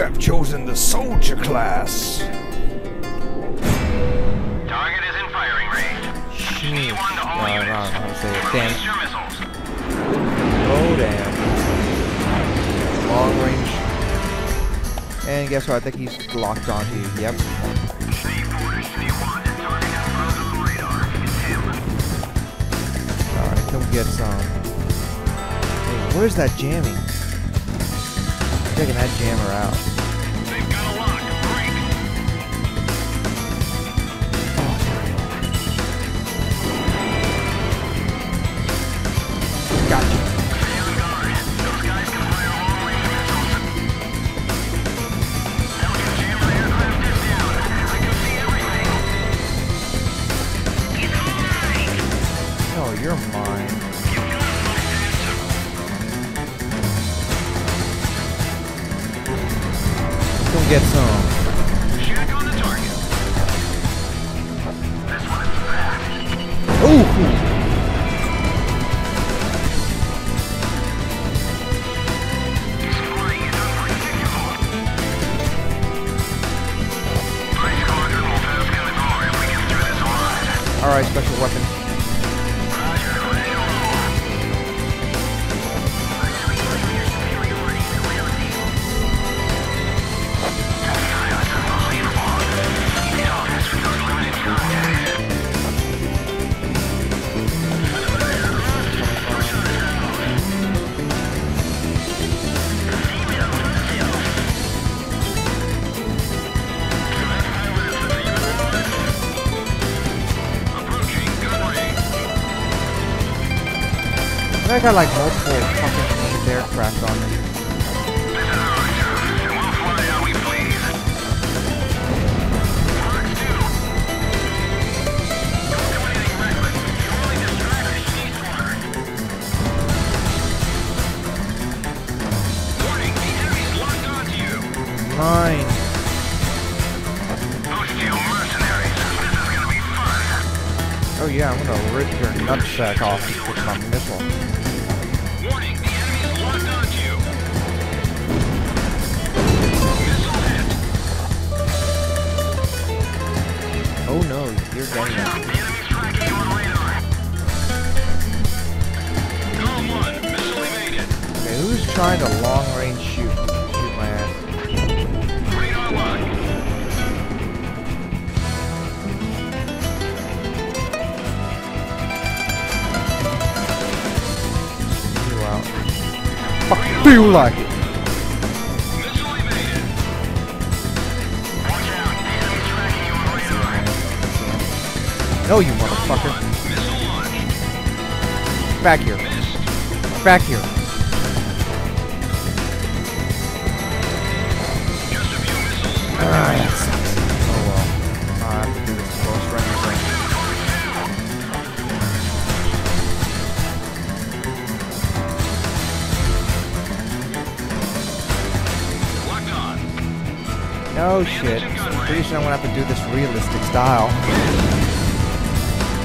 have chosen the soldier class. Target is in firing range. Schnee. I don't know how to say it. Damn it. Your missiles. Oh, damn. Long range. And guess what? I think he's locked onto you. Yep. Schnee 4 to Schnee 1. Target is frozen on the radar. It's him. Alright, come get some. Hey, where's that jamming? Checking that jammer out. They've got a lock. Break. Oh, there we are. Gotcha. Stay on guard. Those guys can fire long-range missiles. Belkan jammer aircraft is down. I can see everything. He's mine. No, you're mine. You've got my answer. Come get some. Shoot on the target. This one is back. Ooh! He's flying is unpredictable. My squadron will pass in the door if we get through this alive. Alright, special weapon. Roger, ready to roll. Silence unbelievable. Get all this with those limited contacts. Approaching gun range. I got like multiple fucking named aircraft on me. This is Roger, and we'll fly how we please. Fox 2. Don't do anything reckless. You only distract the Schnee squadron. Warning, the enemy's locked onto you. Mine. Those steel mercenaries. This is gonna be fun. Oh yeah, I'm gonna rip your nutsack off with my missile. Warning, the enemy's locked onto you. Missile hit. Oh no, you're Watch getting out, it. the enemy's tracking you on radar. Call 1, missile evaded. Okay, who's trying to long range shoot my ass? Radar lock. You out. Fuck, feel like it. Missile evaded. Watch out, the enemy's tracking you on radar. No, you motherfucker. Missile launched. Back here. Missed. Back here. Just a few missiles. That sucks. Oh well. I have to do this close range thing. Locked on. No shit. Pretty soon I'm gonna have to do this realistic style.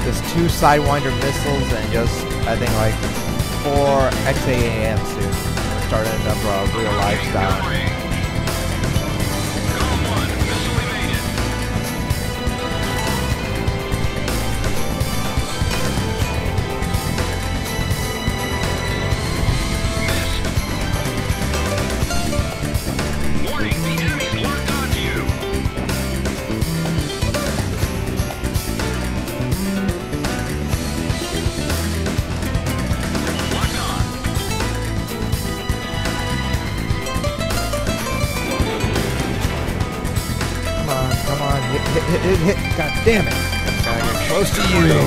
Just 2 Sidewinder missiles and just, I think, like 4 XAAM soon. I'm gonna start ending up real life style. Gun range. Call 1, missile evaded. Missed. Warning, the enemy's locked onto you. Locked on. Come on, hit. God damn it. Gotta get close to you.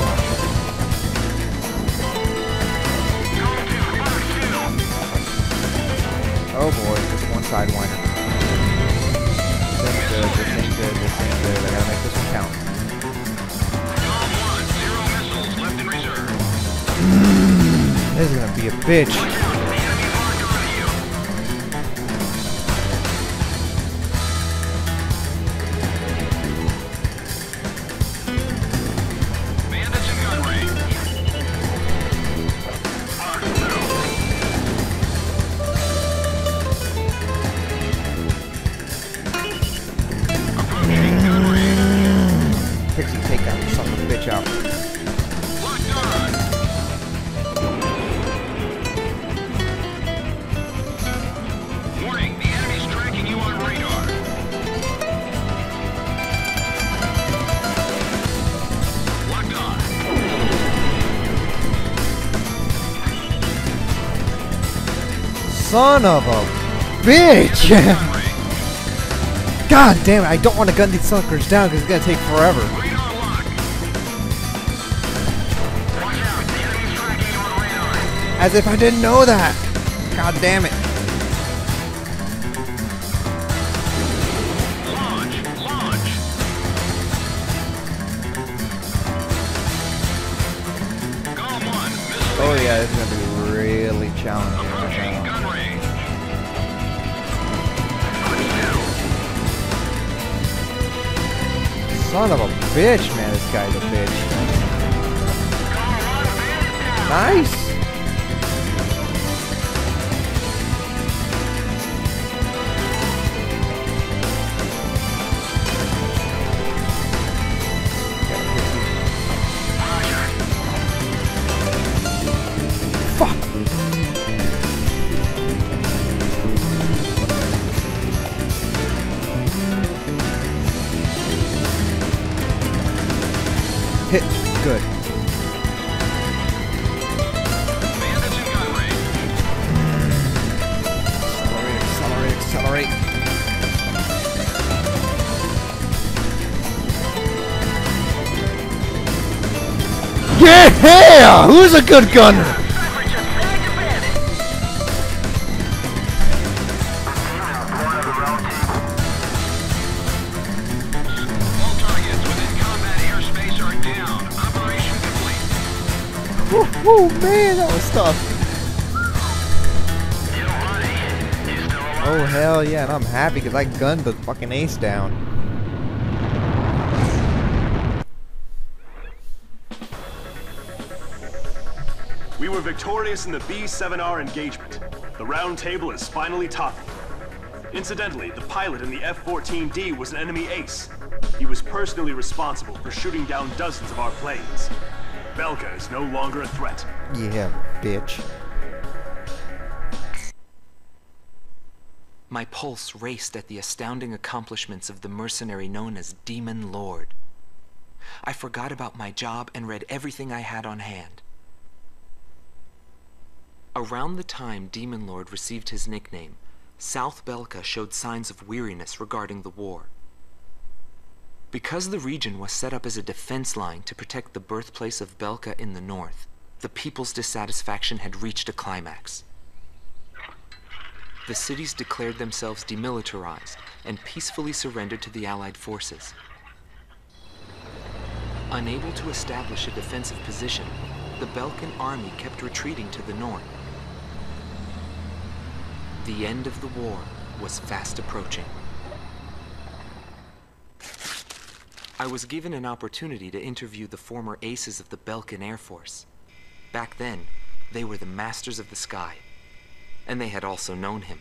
Oh boy, just 1 Sidewinder. This ain't good. I gotta make this one count. Call 1, 0 missiles left in reserve. This is gonna be a bitch. Watch out, the enemy's locked onto you. Bandits in gun range. Son of a bitch! God damn it, I don't want to gun these suckers down because it's gonna take forever. As if I didn't know that! God damn it. Oh yeah, this is gonna be really challenging right now. Son of a bitch, man, this guy's a bitch. Nice! Fuck! Hit. Good. Accelerate, accelerate, accelerate. Yeah! Who's a good gunner? Oh man, that was tough. Oh hell yeah, and I'm happy because I gunned the fucking ace down. We were victorious in the B-7R engagement. The round table is finally toppled. Incidentally, the pilot in the F-14D was an enemy ace. He was personally responsible for shooting down dozens of our planes. Belka is no longer a threat. Yeah, bitch. My pulse raced at the astounding accomplishments of the mercenary known as Demon Lord. I forgot about my job and read everything I had on hand. Around the time Demon Lord received his nickname, South Belka showed signs of weariness regarding the war. Because the region was set up as a defense line to protect the birthplace of Belka in the north, the people's dissatisfaction had reached a climax. The cities declared themselves demilitarized and peacefully surrendered to the Allied forces. Unable to establish a defensive position, the Belkan army kept retreating to the north. The end of the war was fast approaching. I was given an opportunity to interview the former aces of the Belkan Air Force. Back then, they were the masters of the sky, and they had also known him.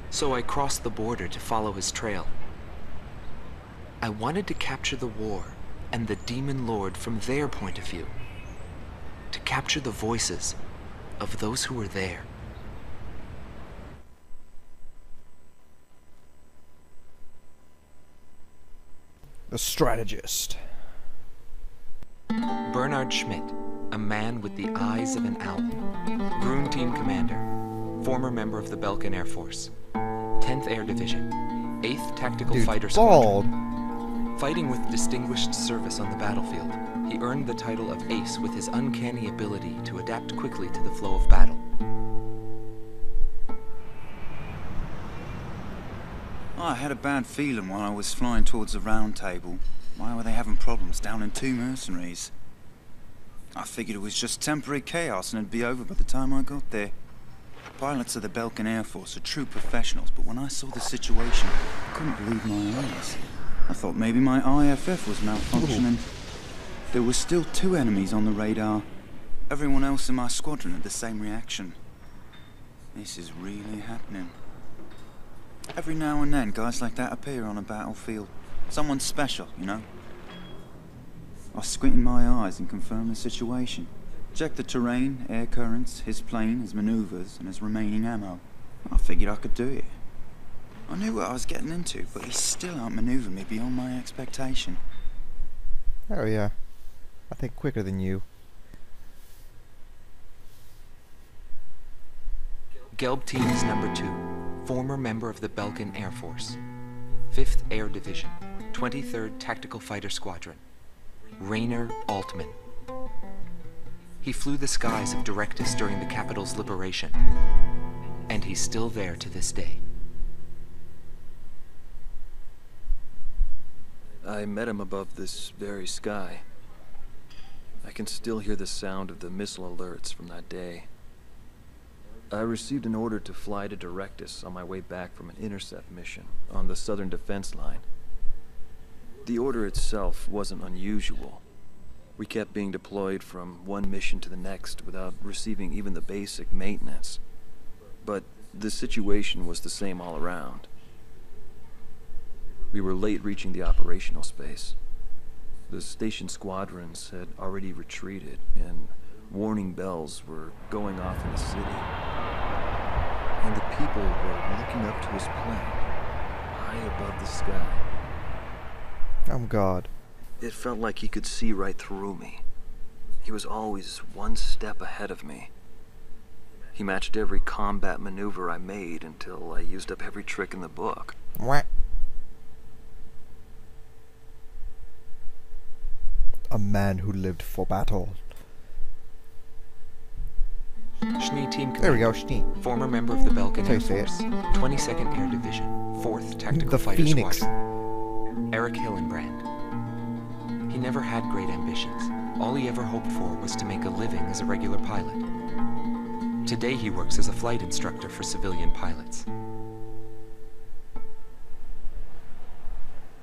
So I crossed the border to follow his trail. I wanted to capture the war and the Demon Lord from their point of view, to capture the voices of those who were there. The strategist. Bernard Schmidt, a man with the eyes of an owl. Groom Team Commander, former member of the Belkan Air Force. 10th Air Division, 8th Tactical Fighter Squadron. Fighting with distinguished service on the battlefield, he earned the title of Ace with his uncanny ability to adapt quickly to the flow of battle. I had a bad feeling while I was flying towards the round table. Why were they having problems down in 2 mercenaries? I figured it was just temporary chaos and it'd be over by the time I got there. Pilots of the Belkan Air Force are true professionals, but when I saw the situation, I couldn't believe my eyes. I thought maybe my IFF was malfunctioning. Ooh. There were still 2 enemies on the radar. Everyone else in my squadron had the same reaction. This is really happening. Every now and then, guys like that appear on a battlefield. Someone special, you know? I squinted my eyes and confirmed the situation. Checked the terrain, air currents, his plane, his maneuvers, and his remaining ammo. I figured I could do it. I knew what I was getting into, but he still outmaneuvered me beyond my expectation. Oh yeah. I think quicker than you. Gelb Teams Number 2, former member of the Belkan Air Force, 5th Air Division, 23rd Tactical Fighter Squadron, Rainer Altman. He flew the skies of Directus during the capital's liberation, and he's still there to this day. I met him above this very sky. I can still hear the sound of the missile alerts from that day. I received an order to fly to Directus on my way back from an intercept mission on the southern defense line. The order itself wasn't unusual. We kept being deployed from one mission to the next without receiving even the basic maintenance. But the situation was the same all around. We were late reaching the operational space. The station squadrons had already retreated, and warning bells were going off in the city. And the people were looking up to his plane, high above the sky. Oh God. It felt like he could see right through me. He was always one step ahead of me. He matched every combat maneuver I made until I used up every trick in the book. What? A man who lived for battle. Schnee Team Commander. There we go, Schnee. Former member of the Belkan That's how Air you say it. Force, 22nd Air Division, 4th Tactical The Fighter Phoenix. Squadron. Eric Hillenbrand. He never had great ambitions. All he ever hoped for was to make a living as a regular pilot. Today he works as a flight instructor for civilian pilots.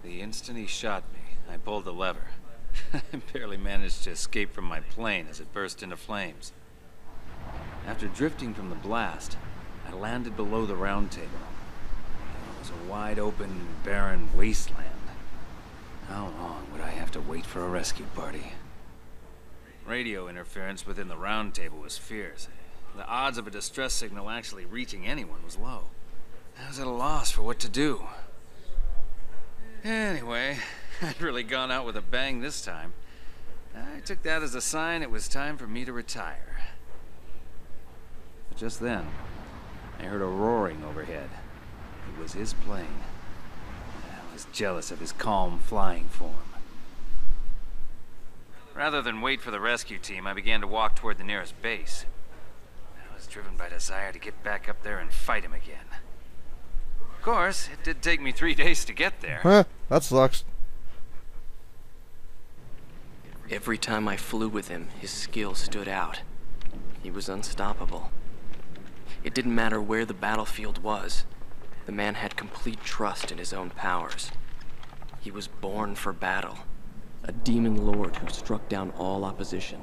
The instant he shot me, I pulled the lever. I barely managed to escape from my plane as it burst into flames. After drifting from the blast, I landed below the round table. It was a wide open, barren wasteland. How long would I have to wait for a rescue party? Radio interference within the round table was fierce. The odds of a distress signal actually reaching anyone was low. I was at a loss for what to do. Anyway, I'd really gone out with a bang this time. I took that as a sign it was time for me to retire. But just then, I heard a roaring overhead. It was his plane. I was jealous of his calm flying form. Rather than wait for the rescue team, I began to walk toward the nearest base. I was driven by desire to get back up there and fight him again. Of course, it did take me 3 days to get there. Huh, that sucks. Every time I flew with him, his skill stood out. He was unstoppable. It didn't matter where the battlefield was. The man had complete trust in his own powers. He was born for battle. A demon lord who struck down all opposition.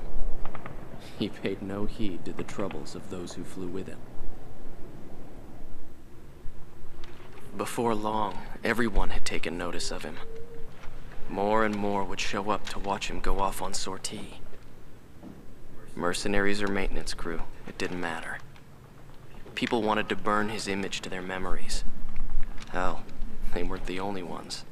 He paid no heed to the troubles of those who flew with him. Before long, everyone had taken notice of him. More and more would show up to watch him go off on sortie. Mercenaries or maintenance crew, it didn't matter. People wanted to burn his image to their memories. Hell, they weren't the only ones.